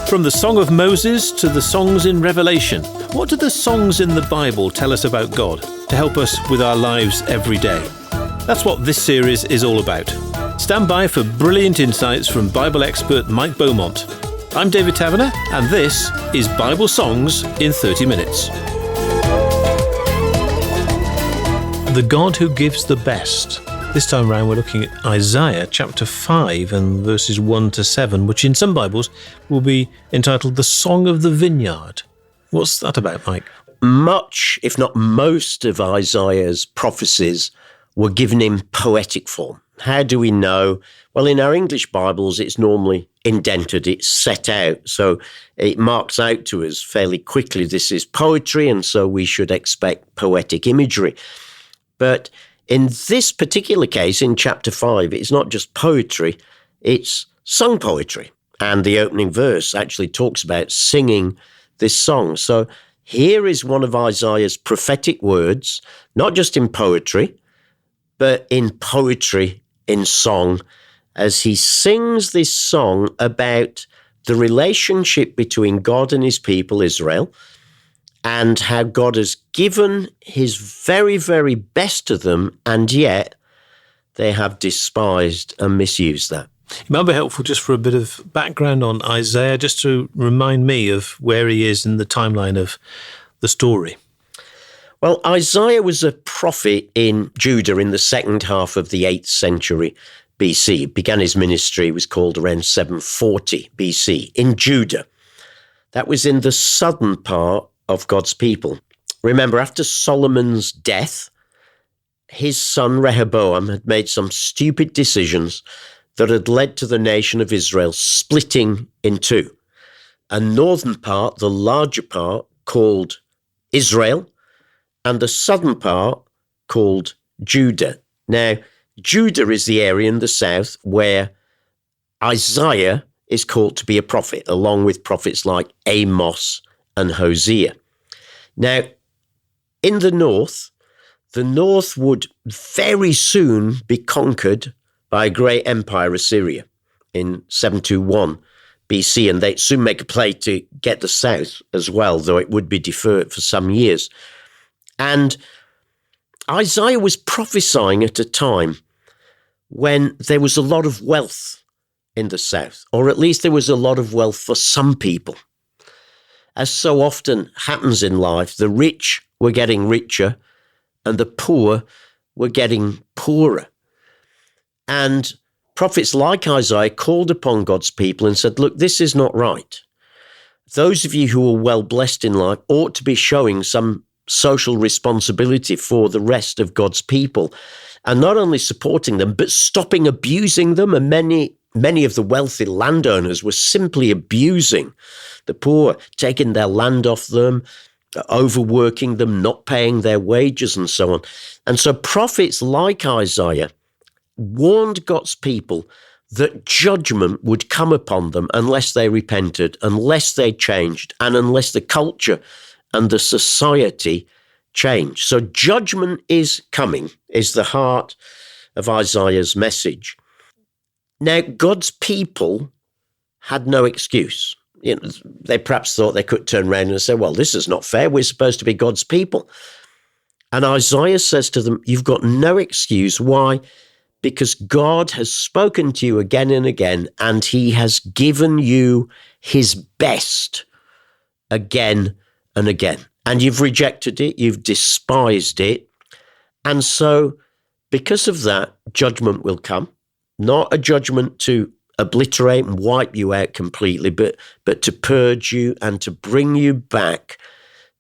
From the Song of Moses to the songs in Revelation, what do the songs in the Bible tell us about God to help us with our lives every day? That's what this series is all about. Stand by for brilliant insights from Bible expert Mike Beaumont. I'm David Taverner, and this is Bible Songs in 30 Minutes. The God who gives the best. This time around we're looking at Isaiah chapter 5 and verses 1 to 7, which in some Bibles will be entitled The Song of the Vineyard. What's that about, Mike? Much, if not most, of Isaiah's prophecies were given in poetic form. How do we know? Well, in our English Bibles, it's normally indented, it's set out, so it marks out to us fairly quickly this is poetry, and so we should expect poetic imagery. But in this particular case, in chapter 5, it's not just poetry, it's sung poetry. And the opening verse actually talks about singing this song. So here is one of Isaiah's prophetic words, not just in poetry, but in poetry, in song, as he sings this song about the relationship between God and his people, Israel, and how God has given his very, very best to them, and yet they have despised and misused that. It might be helpful just for a bit of background on Isaiah, just to remind me of where he is in the timeline of the story. Well, Isaiah was a prophet in Judah in the second half of the 8th century BC. He began his ministry, was called around 740 BC in Judah. That was in the southern part of God's people. Remember, after Solomon's death, his son Rehoboam had made some stupid decisions that had led to the nation of Israel splitting in two. A northern part, the larger part, called Israel, and the southern part called Judah. Now, Judah is the area in the south where Isaiah is called to be a prophet, along with prophets like Amos and Hosea. Now, in the north would very soon be conquered by a great empire, Assyria, in 721 BC, and they'd soon make a play to get the south as well, though it would be deferred for some years. And Isaiah was prophesying at a time when there was a lot of wealth in the south, or at least there was a lot of wealth for some people. As so often happens in life, the rich were getting richer and the poor were getting poorer. And prophets like Isaiah called upon God's people and said, look, this is not right. Those of you who are well blessed in life ought to be showing some social responsibility for the rest of God's people, and not only supporting them, but stopping abusing them. And many of the wealthy landowners were simply abusing the poor, taking their land off them, overworking them, not paying their wages, and so on. And so prophets like Isaiah warned God's people that judgment would come upon them unless they repented, unless they changed, and unless the culture and the society changed. So judgment is coming, is the heart of Isaiah's message. Now, God's people had no excuse. They perhaps thought they could turn around and say, well, this is not fair. We're supposed to be God's people. And Isaiah says to them, you've got no excuse. Why? Because God has spoken to you again and again, and he has given you his best again and again. And you've rejected it, you've despised it. And so because of that, judgment will come. Not a judgment to obliterate and wipe you out completely, but to purge you and to bring you back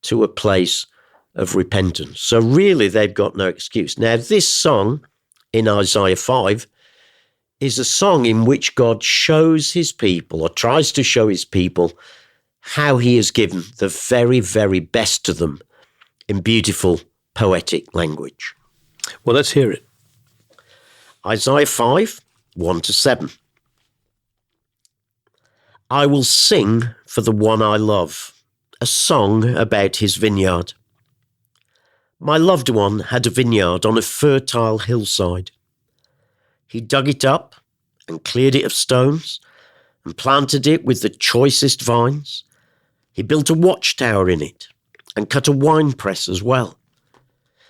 to a place of repentance. So really, they've got no excuse. Now, this song in Isaiah 5 is a song in which God shows his people, or tries to show his people, how he has given the very, very best to them in beautiful, poetic language. Well, let's hear it. Isaiah 5, 1 to 7. I will sing for the one I love, a song about his vineyard. My loved one had a vineyard on a fertile hillside. He dug it up and cleared it of stones and planted it with the choicest vines. He built a watchtower in it and cut a winepress as well.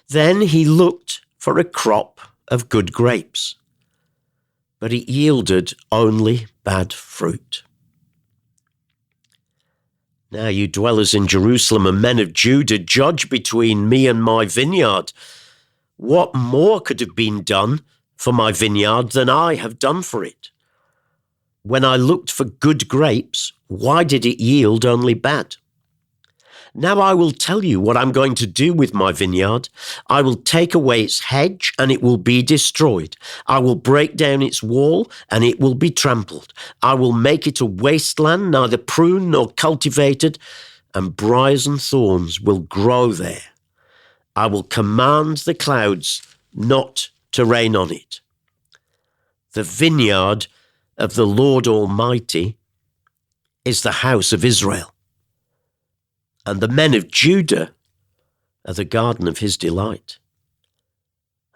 Then he looked for a crop of good grapes, but it yielded only bad fruit. Now you dwellers in Jerusalem and men of Judah, judge between me and my vineyard. What more could have been done for my vineyard than I have done for it? When I looked for good grapes, why did it yield only bad? Now I will tell you what I'm going to do with my vineyard. I will take away its hedge, and it will be destroyed. I will break down its wall, and it will be trampled. I will make it a wasteland, neither pruned nor cultivated, and briars and thorns will grow there. I will command the clouds not to rain on it. The vineyard of the Lord Almighty is the house of Israel, and the men of Judah are the garden of his delight.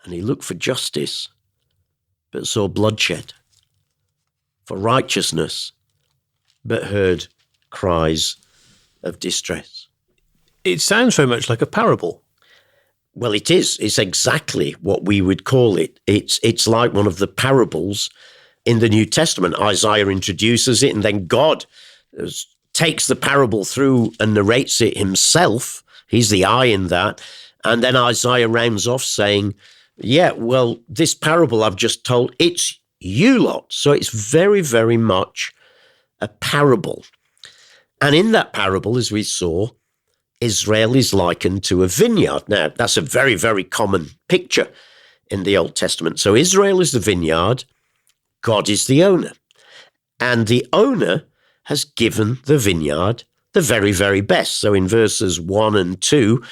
And he looked for justice, but saw bloodshed, for righteousness, but heard cries of distress. It sounds very much like a parable. Well, it is. It's exactly what we would call it. It's like one of the parables in the New Testament. Isaiah introduces it, and then God takes the parable through and narrates it himself. He's the I in that. And then Isaiah rounds off saying, yeah, well, this parable I've just told, it's you lot. So it's very, very much a parable. And in that parable, as we saw, Israel is likened to a vineyard. Now, that's a very, very common picture in the Old Testament. So Israel is the vineyard, God is the owner. And the owner has given the vineyard the very, very best. So in verses 1 and 2,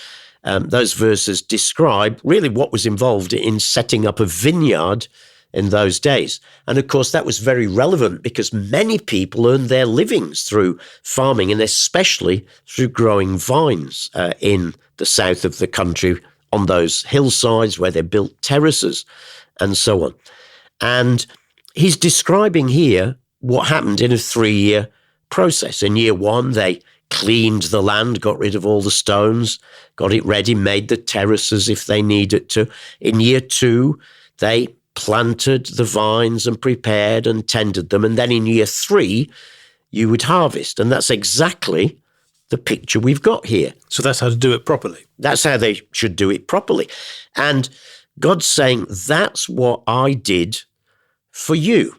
those verses describe really what was involved in setting up a vineyard in those days. And of course, that was very relevant because many people earned their livings through farming, and especially through growing vines in the south of the country on those hillsides where they built terraces and so on. And he's describing here what happened in a 3-year process. In year 1, they cleaned the land, got rid of all the stones, got it ready, made the terraces if they needed to. In year 2, they planted the vines and prepared and tended them. And then in year 3, you would harvest. And that's exactly the picture we've got here. So that's how to do it properly. That's how they should do it properly. And God's saying, that's what I did for you.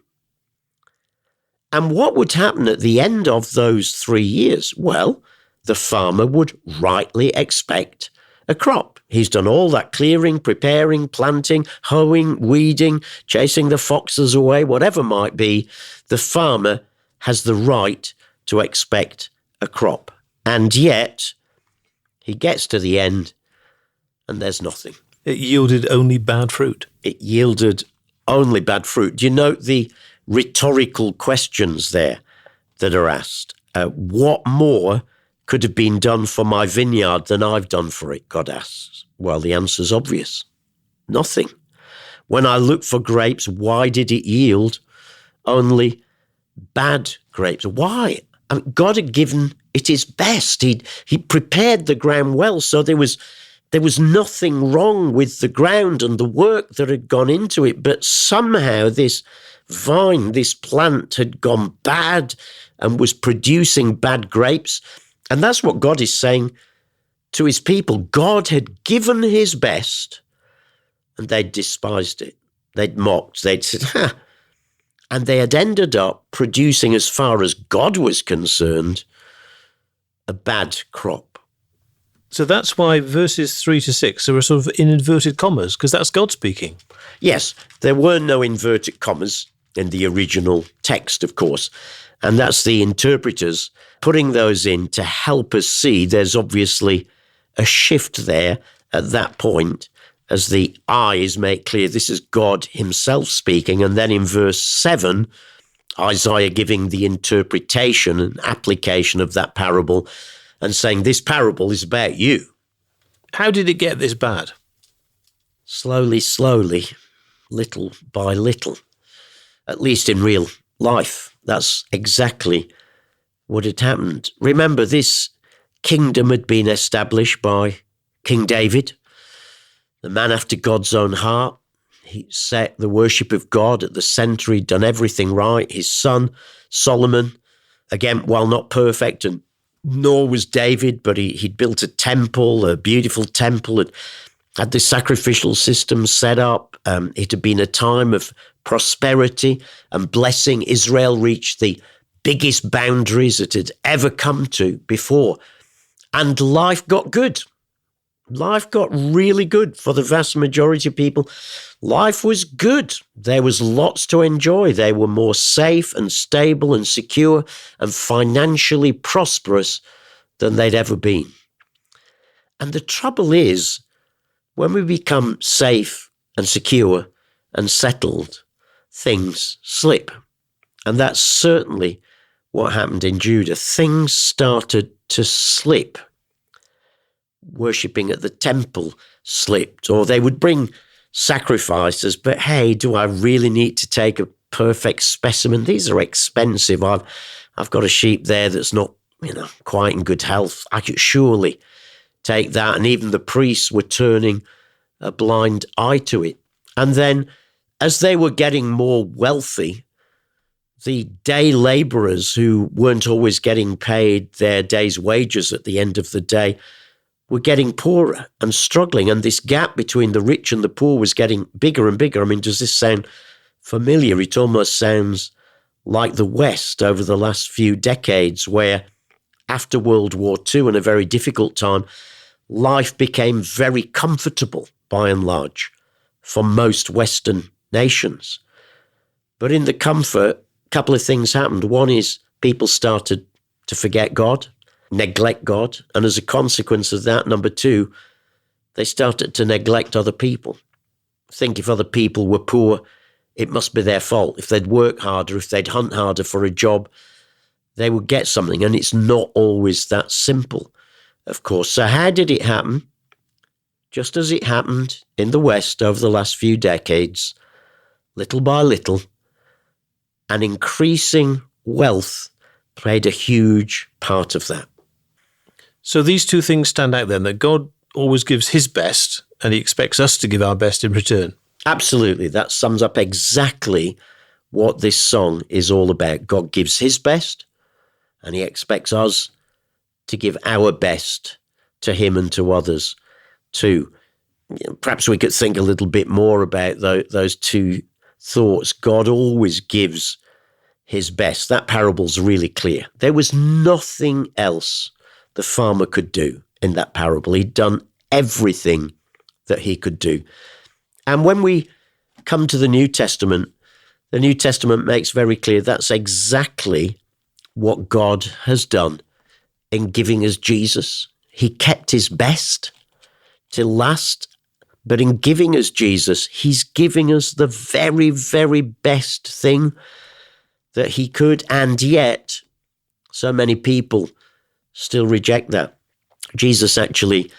And what would happen at the end of those 3 years? Well, the farmer would rightly expect a crop. He's done all that clearing, preparing, planting, hoeing, weeding, chasing the foxes away, whatever might be. The farmer has the right to expect a crop. And yet, he gets to the end and there's nothing. It yielded only bad fruit. It yielded only bad fruit. Do you note the rhetorical questions there that are asked? What more could have been done for my vineyard than I've done for it, God asks. Well, the answer's obvious. Nothing. When I looked for grapes, why did it yield only bad grapes? Why? I mean, God had given it his best. He prepared the ground well, so there was nothing wrong with the ground and the work that had gone into it, but somehow this vine, this plant had gone bad and was producing bad grapes. And that's what God is saying to his people. God had given his best and they'd despised it. They'd mocked. They'd said, ha. And they had ended up producing, as far as God was concerned, a bad crop. So that's why verses 3 to 6 are sort of in inverted commas, because that's God speaking. Yes, there were no inverted commas in the original text, of course. And that's the interpreters putting those in to help us see there's obviously a shift there at that point as the I is made clear. This is God himself speaking. And then in verse 7, Isaiah giving the interpretation and application of that parable and saying this parable is about you. How did it get this bad? Slowly, little by little, at least in real life. That's exactly what had happened. Remember, this kingdom had been established by King David, the man after God's own heart. He set the worship of God at the center. He'd done everything right. His son, Solomon, again, while not perfect, and nor was David, but he'd built a temple, a beautiful temple, and had the sacrificial system set up. It had been a time of prosperity and blessing. Israel reached the biggest boundaries it had ever come to before. And life got good. Life got really good for the vast majority of people. Life was good. There was lots to enjoy. They were more safe and stable and secure and financially prosperous than they'd ever been. And the trouble is, when we become safe and secure and settled, things slip. And that's certainly what happened in Judah. Things started to slip. Worshipping at the temple slipped, or they would bring sacrifices, but hey, do I really need to take a perfect specimen? These are expensive. I've got a sheep there that's not, quite in good health. I could surely take that. And even the priests were turning a blind eye to it. And then as they were getting more wealthy, the day laborers who weren't always getting paid their day's wages at the end of the day were getting poorer and struggling. And this gap between the rich and the poor was getting bigger and bigger. I mean, does this sound familiar? It almost sounds like the West over the last few decades, where after World War II and a very difficult time, life became very comfortable by and large for most Western nations. But in the comfort, a couple of things happened. One is people started to forget God, neglect God. And as a consequence of that, number two, they started to neglect other people. Think if other people were poor, it must be their fault. If they'd work harder, if they'd hunt harder for a job, they would get something. And it's not always that simple, of course. So how did it happen? Just as it happened in the West over the last few decades, little by little, an increasing wealth played a huge part of that. So these two things stand out then, that God always gives his best and he expects us to give our best in return. Absolutely. That sums up exactly what this song is all about. God gives his best and he expects us to give our best to him and to others too. Perhaps we could think a little bit more about those two thoughts. God always gives his best. That parable's really clear. There was nothing else the farmer could do in that parable. He'd done everything that he could do. And when we come to the New Testament makes very clear that's exactly what God has done in giving us Jesus. He kept his best till last, but in giving us Jesus, he's giving us the very, very best thing that he could, and yet so many people still reject that. Jesus actually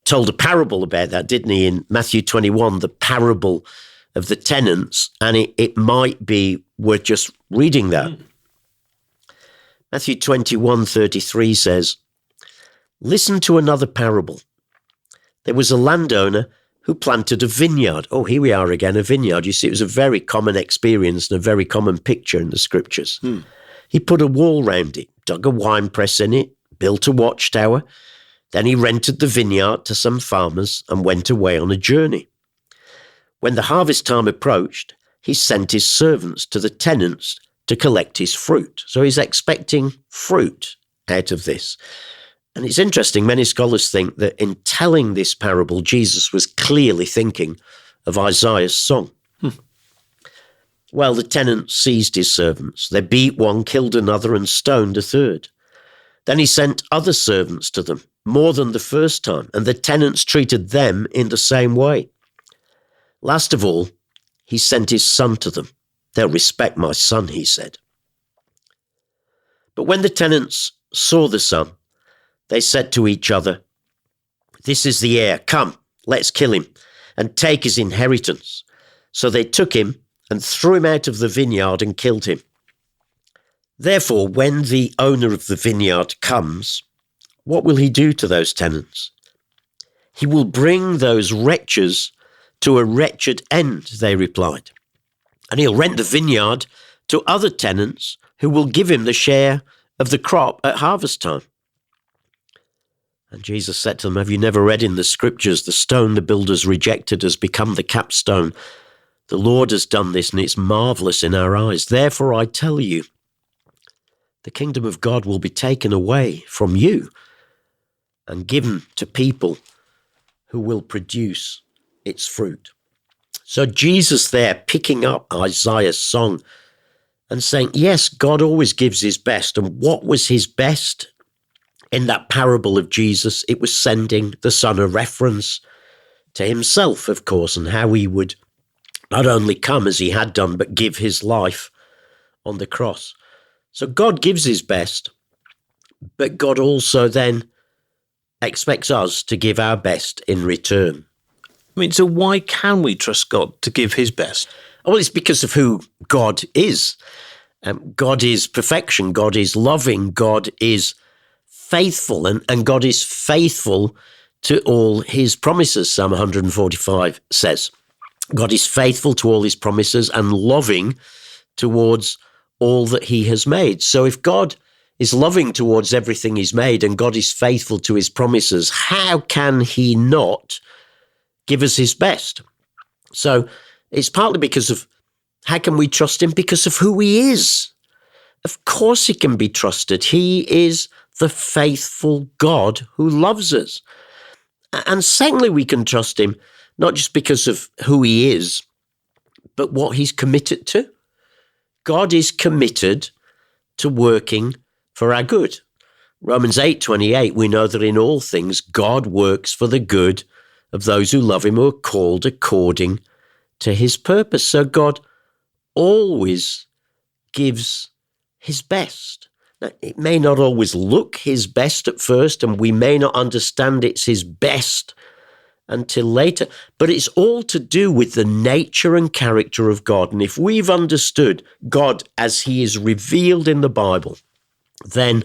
told a parable about that, didn't he, in Matthew 21, the parable of the tenants, and it might be worth just reading that. Matthew 21:33 says, "Listen to another parable. There was a landowner who planted a vineyard." Oh, here we are again, a vineyard. You see, it was a very common experience and a very common picture in the scriptures. He put a wall round it, dug a wine press in it, built a watchtower. Then he rented the vineyard to some farmers and went away on a journey. When the harvest time approached, he sent his servants to the tenants to collect his fruit. So he's expecting fruit out of this. And it's interesting, many scholars think that in telling this parable, Jesus was clearly thinking of Isaiah's song. Well, the tenants seized his servants. They beat one, killed another, and stoned a third. Then he sent other servants to them, more than the first time, and the tenants treated them in the same way. Last of all, he sent his son to them. "They'll respect my son," he said. But when the tenants saw the son, they said to each other, "This is the heir. Come, let's kill him and take his inheritance." So they took him and threw him out of the vineyard and killed him. Therefore, when the owner of the vineyard comes, what will he do to those tenants? He will bring those wretches to a wretched end, they replied. And he'll rent the vineyard to other tenants who will give him the share of the crop at harvest time. And Jesus said to them, have you never read in the scriptures, the stone the builders rejected has become the capstone? The Lord has done this, and it's marvelous in our eyes. Therefore, I tell you, the kingdom of God will be taken away from you and given to people who will produce its fruit. So Jesus there picking up Isaiah's song and saying, yes, God always gives his best. And what was his best in that parable of Jesus? It was sending the Son, a reference to himself, of course, and how he would not only come as he had done, but give his life on the cross. So God gives his best, but God also then expects us to give our best in return. I mean, so why can we trust God to give his best? Well, it's because of who God is. God is perfection. God is loving. God is faithful. And God is faithful to all his promises, Psalm 145 says. God is faithful to all his promises and loving towards all that he has made. So if God is loving towards everything he's made and God is faithful to his promises, how can he not give us his best? So it's partly because of how can we trust him? Because of who he is. Of course he can be trusted. He is the faithful God who loves us. And secondly, we can trust him not just because of who he is, but what he's committed to. God is committed to working for our good. Romans 8:28, we know that in all things God works for the good of those who love him, who are called according to his purpose. So God always gives his best. Now, it may not always look his best at first, and we may not understand it's his best until later, but it's all to do with the nature and character of God. And if we've understood God as he is revealed in the Bible, then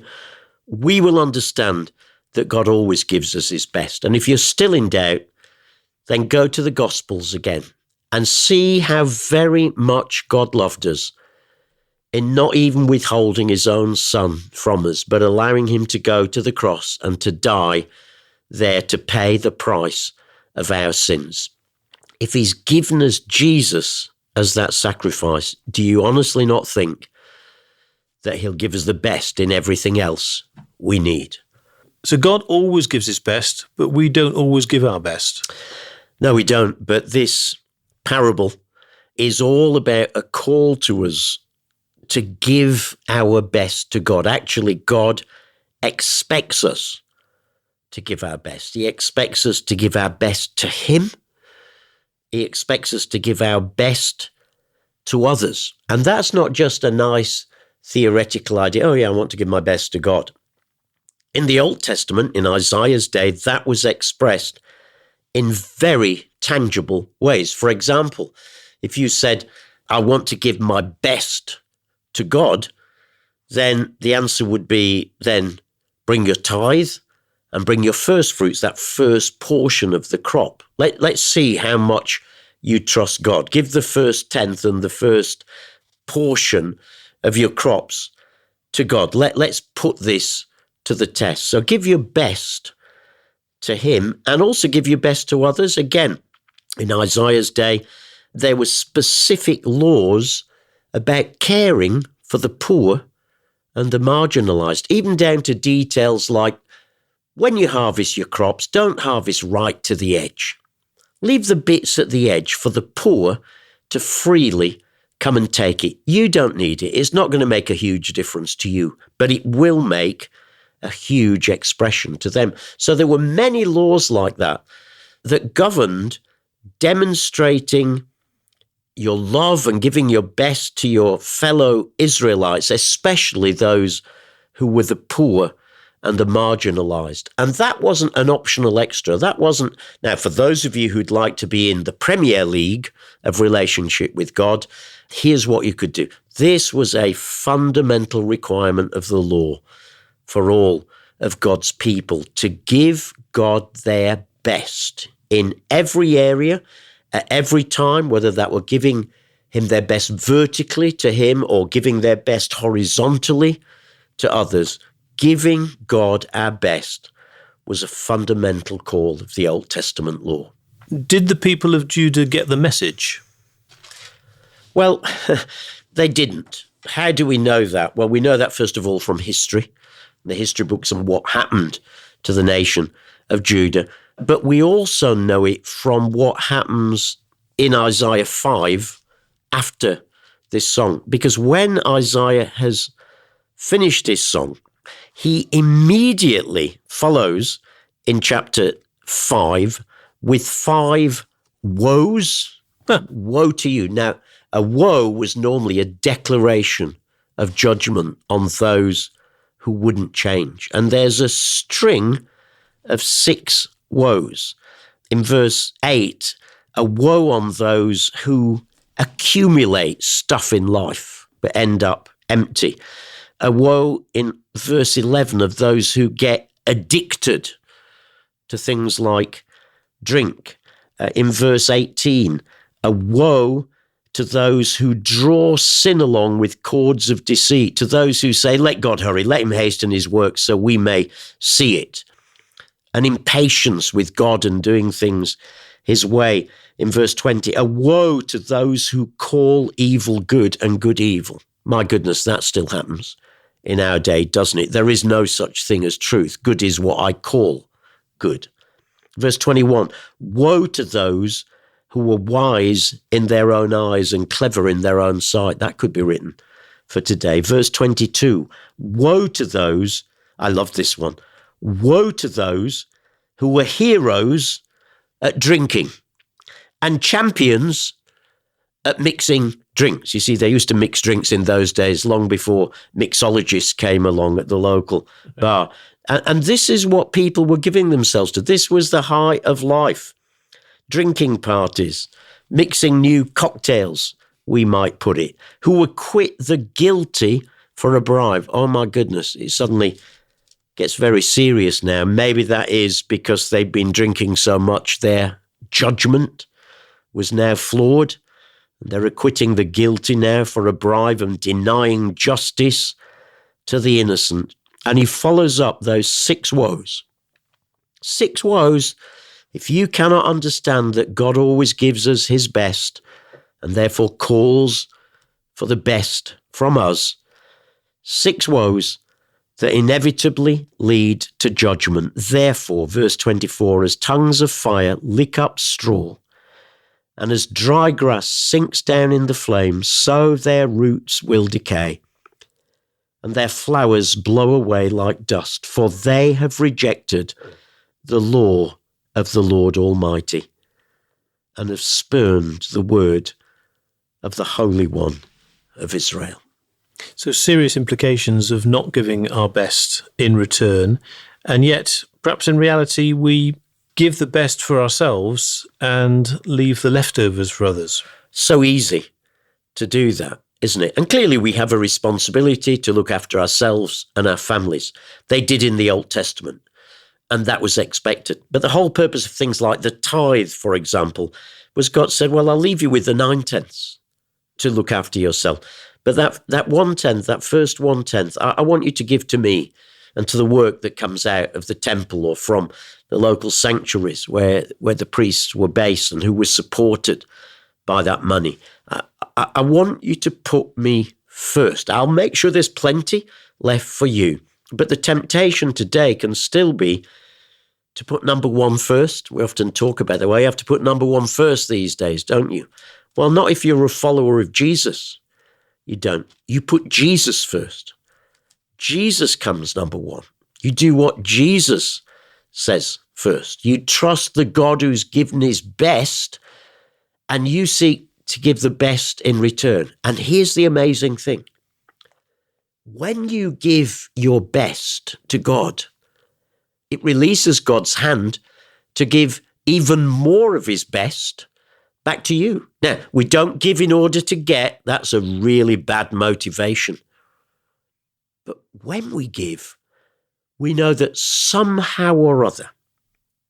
we will understand that God always gives us his best. And if you're still in doubt, then go to the Gospels again and see how very much God loved us in not even withholding his own son from us, but allowing him to go to the cross and to die there to pay the price of our sins. If he's given us Jesus as that sacrifice, do you honestly not think that he'll give us the best in everything else we need? So God always gives his best, but we don't always give our best. No, we don't. But this parable is all about a call to us to give our best to God. Actually, God expects us to give our best. He expects us to give our best to him. He expects us to give our best to others. And that's not just a nice theoretical idea. Oh yeah, I want to give my best to God. In the Old Testament, in Isaiah's day, that was expressed in very tangible ways. For example, if you said, I want to give my best to God, then the answer would be, then bring your tithe and bring your first fruits, that first portion of the crop. Let's see how much you trust God. Give the first tenth and the first portion of your crops to God. Let's put this to the test. So give your best to him and also give your best to others. Again, in Isaiah's day, there were specific laws about caring for the poor and the marginalized, even down to details like when you harvest your crops, don't harvest right to the edge. Leave the bits at the edge for the poor to freely come and take it. You don't need it. It's not going to make a huge difference to you, but it will make a huge expression to them. So there were many laws like that that governed demonstrating your love and giving your best to your fellow Israelites, especially those who were the poor and the marginalised. And that wasn't an optional extra. That wasn't, now for those of you who'd like to be in the Premier League of relationship with God, here's what you could do. This was a fundamental requirement of the law for all of God's people, to give God their best in every area, at every time, whether that were giving him their best vertically to him or giving their best horizontally to others. Giving God our best was a fundamental call of the Old Testament law. Did the people of Judah get the message? Well, they didn't. How do we know that? Well, we know that first of all from history, the history books, and what happened to the nation of Judah. But we also know it from what happens in Isaiah 5 after this song. Because when Isaiah has finished this song, he immediately follows in chapter 5 with 5 woes. Woe to you. Now, a woe was normally a declaration of judgment on those who wouldn't change. And there's a string of 6 woes. In verse 8, a woe on those who accumulate stuff in life but end up empty. A woe in verse 11 of those who get addicted to things like drink. In verse 18, a woe to those who draw sin along with cords of deceit, to those who say, let God hurry, let him hasten his work so we may see it. An impatience with God and doing things his way. In verse 20, a woe to those who call evil good and good evil. My goodness, that still happens in our day, doesn't it? There is no such thing as truth. Good is what I call good. Verse 21, woe to those who were wise in their own eyes and clever in their own sight. That could be written for today. Verse 22, woe to those, I love this one, woe to those who were heroes at drinking and champions at mixing drinks. You see, they used to mix drinks in those days, long before mixologists came along at the local bar. And this is what people were giving themselves to. This was the height of life. Drinking parties, mixing new cocktails, we might put it, who would quit the guilty for a bribe. Oh my goodness, it suddenly gets very serious now. Maybe that is because they've been drinking so much, their judgment was now flawed. They're acquitting the guilty now for a bribe and denying justice to the innocent. And he follows up those 6 woes. 6 woes. If you cannot understand that God always gives us his best and therefore calls for the best from us, 6 woes that inevitably lead to judgment. Therefore, verse 24, as tongues of fire lick up straw, and as dry grass sinks down in the flames, so their roots will decay, and their flowers blow away like dust, for they have rejected the law of the Lord Almighty, and have spurned the word of the Holy One of Israel. So serious implications of not giving our best in return, and yet perhaps in reality we give the best for ourselves and leave the leftovers for others. So easy to do that, isn't it? And clearly we have a responsibility to look after ourselves and our families. They did in the Old Testament, and that was expected. But the whole purpose of things like the tithe, for example, was God said, well, I'll leave you with the 9/10 to look after yourself. But that 1/10, that first 1/10, I want you to give to me and to the work that comes out of the temple or from the local sanctuaries where the priests were based and who were supported by that money. I want you to put me first. I'll make sure there's plenty left for you. But the temptation today can still be to put number 1 first. We often talk about the way you have to put number 1 first these days, don't you? Well, not if you're a follower of Jesus. You don't. You put Jesus first. Jesus comes number 1. You do what Jesus says first. You trust the God who's given his best, and you seek to give the best in return. And here's the amazing thing. when you give your best to God, it releases God's hand to give even more of his best back to you. Now, we don't give in order to get. That's a really bad motivation. But when we give, we know that somehow or other,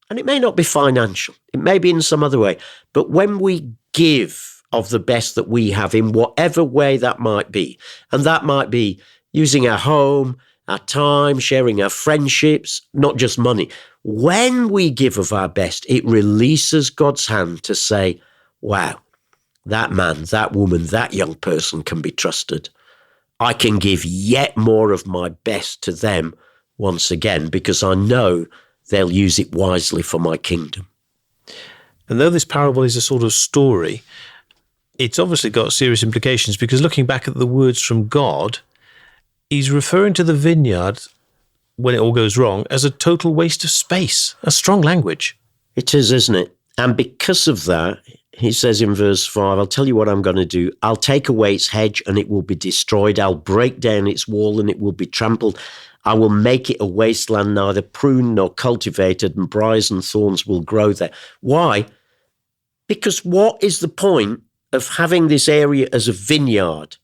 and it may not be financial, it may be in some other way, but when we give of the best that we have in whatever way that might be, and that might be using our home, our time, sharing our friendships, not just money. When we give of our best, it releases God's hand to say, wow, that man, that woman, that young person can be trusted. I can give yet more of my best to them once again because I know they'll use it wisely for my kingdom. And though this parable is a sort of story, it's obviously got serious implications because looking back at the words from God, he's referring to the vineyard, when it all goes wrong, as a total waste of space. A strong language. It is, isn't it? And because of that, he says in verse 5, I'll tell you what I'm going to do. I'll take away its hedge and it will be destroyed. I'll break down its wall and it will be trampled. I will make it a wasteland, neither pruned nor cultivated, and briars and thorns will grow there. Why? Because what is the point of having this area as a vineyard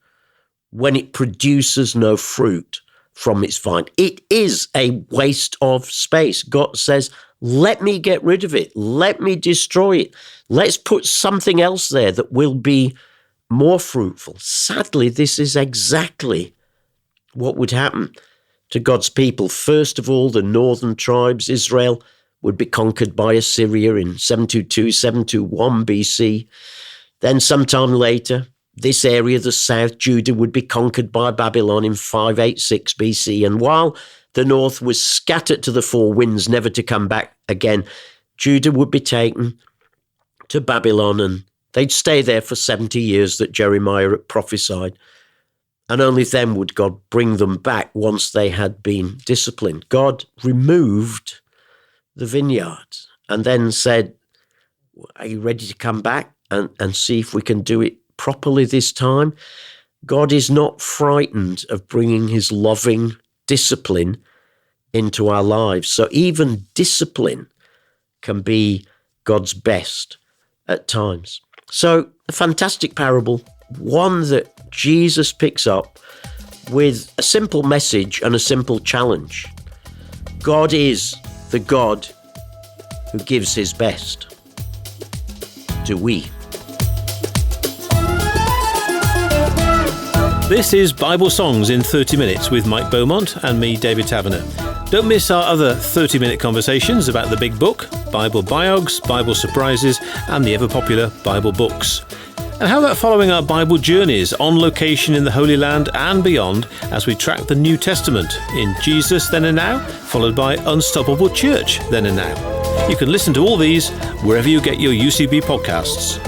when it produces no fruit from its vine? It is a waste of space. God says, let me get rid of it. Let me destroy it. Let's put something else there that will be more fruitful. Sadly, this is exactly what would happen to God's people. First of all, the northern tribes, Israel, would be conquered by Assyria in 722, 721 BC. Then sometime later, this area, the south, Judah, would be conquered by Babylon in 586 BC. And while the north was scattered to the four winds, never to come back again, Judah would be taken to Babylon and they'd stay there for 70 years that Jeremiah had prophesied. And only then would God bring them back once they had been disciplined. God removed the vineyard and then said, are you ready to come back and see if we can do it properly this time? God is not frightened of bringing his loving discipline into our lives. So even discipline can be God's best at times. So a fantastic parable, one that Jesus picks up with a simple message and a simple challenge. God is the God who gives his best. Do we? This is Bible Songs in 30 Minutes with Mike Beaumont and me, David Taverner. Don't miss our other 30-minute conversations about the big book, Bible biogs, Bible surprises, and the ever-popular Bible books. And how about following our Bible journeys on location in the Holy Land and beyond as we track the New Testament in Jesus Then and Now, followed by Unstoppable Church Then and Now. You can listen to all these wherever you get your UCB podcasts.